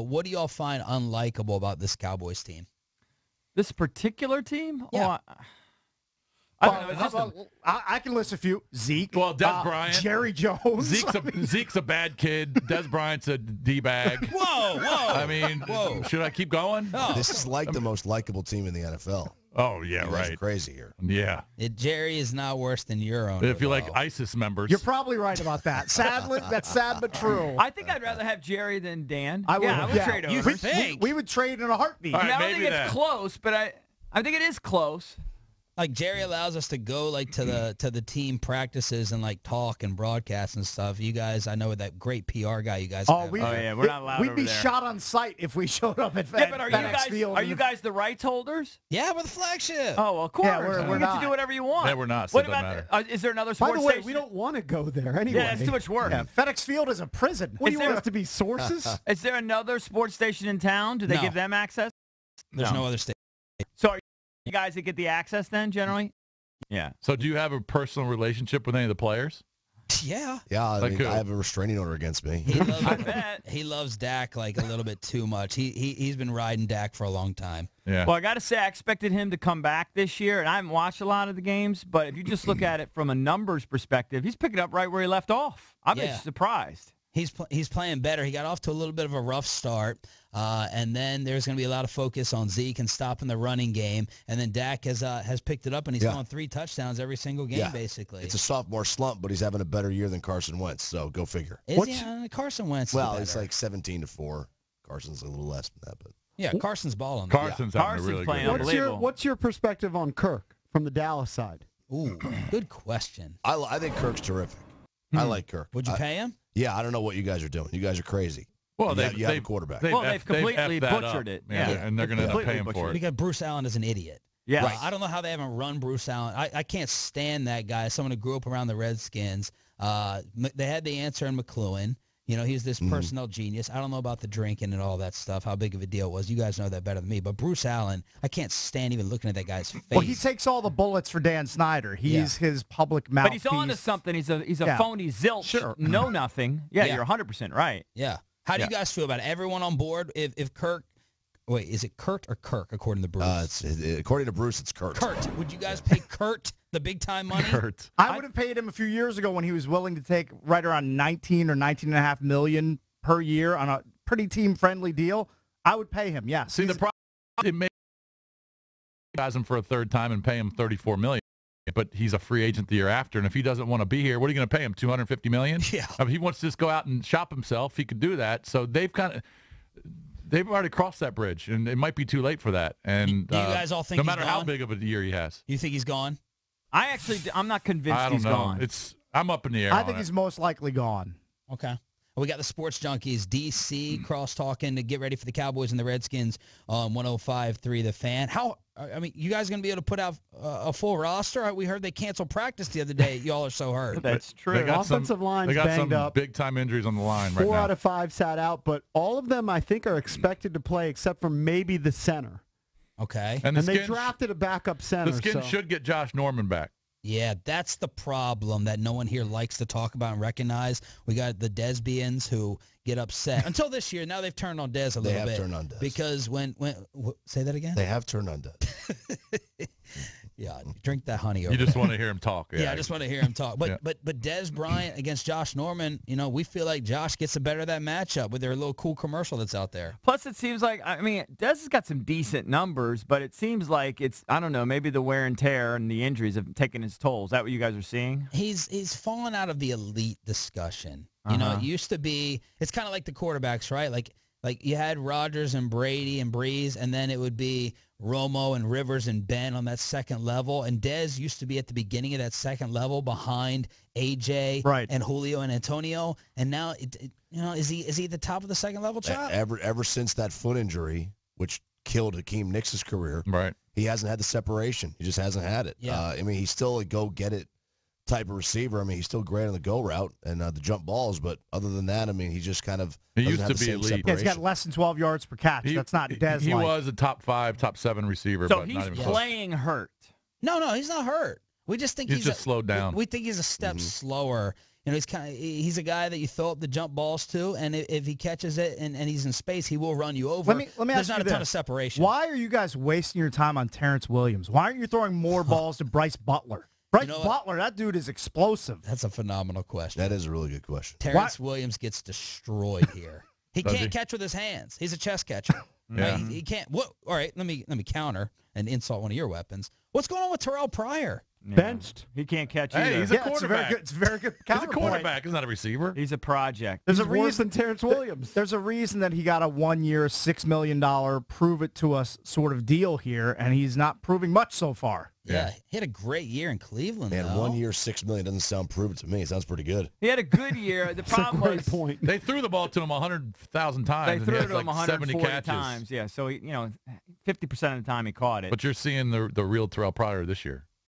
what do y'all find unlikable about this Cowboys team? This particular team? Yeah. I don't know. I can list a few. Zeke. Well, Des Bryant. Jerry Jones. Zeke's a bad kid. Des Bryant's a D-bag. Whoa. I mean, should I keep going? No. This is like the most likable team in the NFL. Oh, yeah, You guys are right. crazy here. Yeah. Jerry is not worse than your own. If you like ISIS members. You're probably right about that. Sadly, that's sad but true. I think I'd rather have Jerry than Dan. I would trade over. You think? We would trade in a heartbeat. All right, I don't maybe think that. it's close, but I think it is close. Like Jerry allows us to go like to the team practices and like talk and broadcast and stuff. You guys, I know that great PR guy you guys have. we're not allowed We'd over be there. shot on sight if we showed up at Yeah, but FedEx Field. are you guys the rights holders? Yeah, we're the flagship. Oh, well, of course. Yeah, we're you get not. to do whatever you want. Yeah, we're not, so What it doesn't about? Is there another By sports the way, station? we don't want to go there anyway. Yeah, it's too much work. Yeah, FedEx Field is a prison. What Is do you want there- us to be sources? Is there another sports station in town? Do they No. give them access? There's no other state. So are you guys that get the access then, generally? Yeah. So do you have a personal relationship with any of the players? Yeah. Yeah, I Like mean, who? I have a restraining order against me. He loves, I bet. he loves Dak like a little bit too much. He's been riding Dak for a long time. Yeah. Well, I got to say, I expected him to come back this year, and I haven't watched a lot of the games, but if you just look at it from a numbers perspective, he's picking up right where he left off. I'm just surprised. He's playing better. He got off to a little bit of a rough start, and then there's going to be a lot of focus on Zeke and stopping the running game. And then Dak has picked it up, and he's going 3 touchdowns every single game, basically. It's a sophomore slump, but he's having a better year than Carson Wentz, so go figure. Is he? Carson Wentz. Well, is it's better. like 17-4. Carson's a little less than that, but Yeah, Carson's balling. Carson's having a Carson's really playing good unbelievable. year. What's your perspective on Kirk from the Dallas side? Ooh, good question. I think Kirk's terrific. I like Kirk. Would you pay him? Yeah, I don't know what you guys are doing. You guys are crazy. Well, you have a quarterback. They've completely effed that butchered up. it. Yeah, and they're going to end up Completely paying for butchered it. Because Bruce Allen is an idiot. Yeah. Right. I don't know how they haven't run Bruce Allen. I can't stand that guy. Someone who grew up around the Redskins. They had the answer in McLuhan. You know, he's this personnel genius. I don't know about the drinking and all that stuff, how big of a deal it was. You guys know that better than me. But Bruce Allen, I can't stand even looking at that guy's face. Well, he takes all the bullets for Dan Snyder. He's his public mouthpiece. But he's on to something. He's a phony zilch. Sure. Know nothing. Yeah, you're 100% right. Yeah. How do you guys feel about it? Everyone on board? If Kirk, wait, is it Kurt or Kirk according to Bruce? According to Bruce, it's Kurt. Kurt. Would you guys pay Kurt the big time money? Kurt. I would have paid him a few years ago when he was willing to take right around 19 or 19.5 million per year on a pretty team-friendly deal. I would pay him, yes. See, the problem it may guys him for a third time and pay him $34 million, but he's a free agent the year after, and if he doesn't want to be here, what are you going to pay him, $250 million? Yeah. I mean, he wants to just go out and shop himself. He could do that. So they've already crossed that bridge, and it might be too late for that. And Do you guys all think no he's matter how gone? big of a year he has, You think he's gone? I'm not convinced I don't he's know. gone. I'm up in the air. I on think it. he's most likely gone. Okay. We got the Sports Junkies, DC, cross-talking to get ready for the Cowboys and the Redskins on 105.3 The Fan. You guys going to be able to put out a full roster? We heard they canceled practice the other day. Y'all are so hurt. That's true. They got Offensive line's They got banged some up. big-time injuries on the line right 4 now. out of 5 sat out, but all of them, I think, are expected to play except for maybe the center. Okay. And And they Skins- drafted a backup center. the Skins should get Josh Norman back. Yeah, that's the problem that no one here likes to talk about and recognize. We got the Desbians who get upset. Until this year, now they've turned on Des a little bit. They have turned on Des. Because say that again? They have turned on Des. Yeah, drink that honey over You just there. want to hear him talk. Yeah, I just want to hear him talk. But Yeah. but Des Bryant against Josh Norman, we feel like Josh gets the better of that matchup with their little cool commercial that's out there. Plus, it seems like, Des has got some decent numbers, but it seems like it's, I don't know, maybe the wear and tear and the injuries have taken its toll. Is that what you guys are seeing? He's fallen out of the elite discussion. It used to be, it's kind of like the quarterbacks, right? Like you had Rodgers and Brady and Breeze, and then it would be Romo and Rivers and Ben on that second level. And Dez used to be at the beginning of that second level behind AJ and Julio and Antonio. And now, is he at the top of the second level, Chop? Ever since that foot injury, which killed Hakeem Nicks' career, right? He hasn't had the separation. He just hasn't had it. Yeah. He's still a go-get-it type of receiver. He's still great on the go route and the jump balls, but other than that, he just kind of He doesn't used have to the be same elite. separation. Yeah, he's got less than 12 yards per catch. That's not Des. He was a top 5, top 7 receiver, So but he's not even close. playing hurt. No, he's not hurt. We just think He's just slowed down. We think he's a step slower. You know, he's a guy that you throw up the jump balls to, and if he catches it and he's in space, he will run you over. Let me There's ask not you a ton this. of separation. Why are you guys wasting your time on Terrence Williams? Why aren't you throwing more balls to Bryce Butler? Bryce Butler, that dude is explosive. That's a phenomenal question. That is a really good question. Terrence Williams gets destroyed here. He can't catch with his hands. He's a chest catcher. Yeah. Right? He can't. What? All right, let me counter and insult one of your weapons. What's going on with Terrell Pryor? Yeah. Benched. He can't catch Hey, either. he's a quarterback. It's a very good He's a counterpoint. quarterback. He's not a receiver. He's a project. There's He's a worse reason than Terrence Williams. There's a reason that he got a 1 year, $6 million prove it to us sort of deal here, and he's not proving much so far. Yeah, he had a great year in Cleveland. And though. 1 year, $6 million doesn't sound proven to me. It sounds pretty good. He had a good year. The That's a problem great was point. They threw the ball to him 100,000 times. they and threw he it had to him like 70 140 catches. times. Yeah, so he, 50% of the time he caught it. But you're seeing the real Terrell Pryor this year.